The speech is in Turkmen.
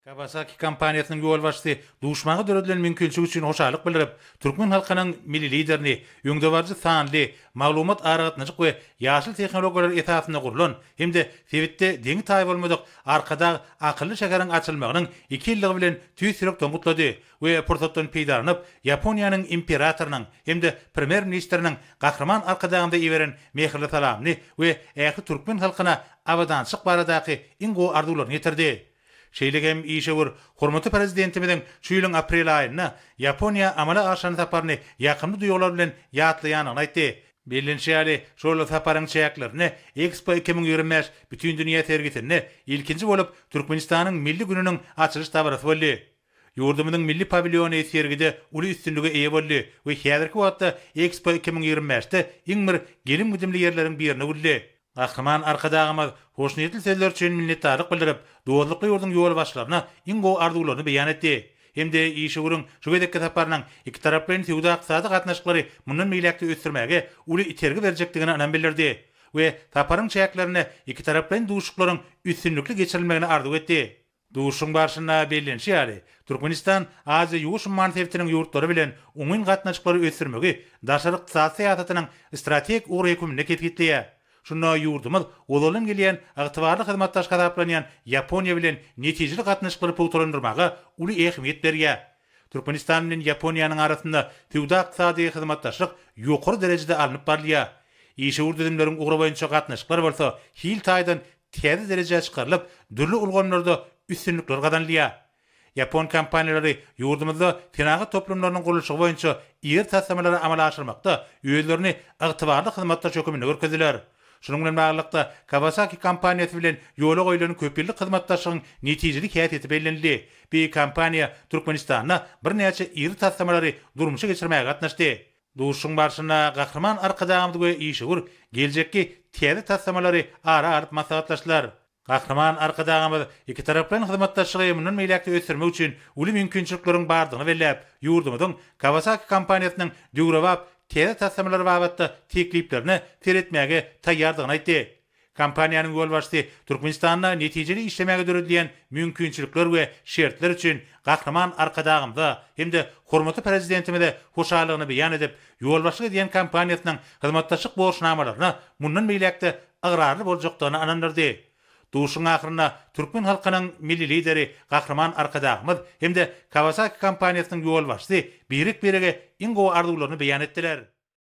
Kawasaki kompaniýasynyň ýol başçysy duşmagy döredilen mümkinçiligi üçin hoşalyk bildirip, türkmen halkynyň milli liderini, ýöňdebarjy sanly, maglumat aragatnaçyk we ýaşyl tehnologiýalar esasynda gurulan, hemde sebitde deňi taý bolmadyk arkada akylly şäheriň açylmagynyň 2 ýylligi bilen tüýsürek gutlady we pursatdan peýdaranyp, Ýaponiýanyň imperatorynyň hemde premier ministriniň gahrman arkadagynda ýeberen mehirli salamny we ähli türkmen halkyna awadançyk baradaky ingo arzuwlaryny ýetirdi. Şeýlegem işewir hormatly prezidentimiň şu ýylyň aprel aýyna Ýaponiýa amala aşan saparyny ýakyndy duýgular bilen ýatlaýanyny aýtdy. Bilinçäli şol saparyň çäklerini Expo 2025 bütün dünýä sergisinde ilkinji bolup Türkmenistanyň milli gününiň açylyş tabrasy boldy. Ýurdumyň milli paviljony sergide uly üstünlüge eýe boldy we häzirki wagtda Expo 2025-de iň bir gelim güdümli ýerleriň birine güldi. Ahman arkadagymyz hoşnýetli sözler üçin minnetdarlyk bildirip, dowlukly ýurdun ýol başlaryna ingo arzuwlaryny beýan etdi. Hemde işewiriň şu gedekki saparynyň iki taraplyň täwde aqsady gatnaşyklary mundan meýlekde ösdürmäge uly itergi berjekdigini anan bildirdi we saparyň çäklerini iki taraplyň duşuklaryň üstünlükli geçirilmegini arzuw etdi. Duşuň barşyna bellenşýäri, Türkmenistan Aziýa ýuşum manfettiniň ýurtlary bilen umum gatnaşyklary ösdürmegi daşaryk syýasatynyň strategik ugy hükümine ketgitdi. Şuna ýurdumyz olalan gelýän agtybarly hyzmatdaş gadaplanýan Ýaponiýa bilen netijeli gatnaşyklary puwturlandyrmaga uly ähmiýet berýär. Türkmenistan bilen Ýaponiýanyň arasynda täwde ykdysady hyzmatdaşlyk ýokary derejede alınıp barlýar. Işe urdudymlaryň ugra boýunça gatnaşyklar bolsa, hil taýdan täze derejede çykarylyp, dürli ulgamlarda üstünlikler gadanlýar. Yapon kompaniýalary ýurdumyzda tenagy toplumlarynyň gurulşy boýunça ýer tasamalary amala aşyrmakda öýlerini agtybarly hyzmatdaş hökümine görkezdiler. Şunun bilen baglykda Kawasaki kompaniýasy bilen ýola goýulan köpillik hyzmatdaşlygyň netijeli häýeti bellenildi. Bu kompaniýa Türkmenistanda bir näçe ýer tasamalary durmuşa geçirmäge gatnaşdy. Duşuň barşyna gahrman arkadagymdy we işewir geljekki täze tasamalary ara-ara maslahatlaşdylar. Gahrman arkadagymyz iki taraplyň hyzmatdaşlygy mundan meýlekde ösdürmek üçin uly mümkinçilikleriň bardygyny belläp, ýurdumyzyň Kawasaki kompaniýasynyň döwrewap täze tasamalary babatda tekliplerini teretmäge taýýardygyny aýtdy. Kompaniýanyň ýol başçysy Türkmenistanda netijeli işlemäge döredilen mümkinçilikler we şertler üçin gahrman arkadagymda hemde hormatly prezidentimide hoşalygyny beýan edip, ýol başçylyk edýän kompaniýasynyň hyzmatdaşlyk borçnamalaryna mundan meýlekde agrarly boljakdygyny anandyrdy. Duşuň ahyryna türkmen halkynyň milli lideri gahrman arkadagymyz hemde Kawasaki kompaniýasynyň ýol başçysy birik-birige ingo arzuwlaryny beýan etdiler.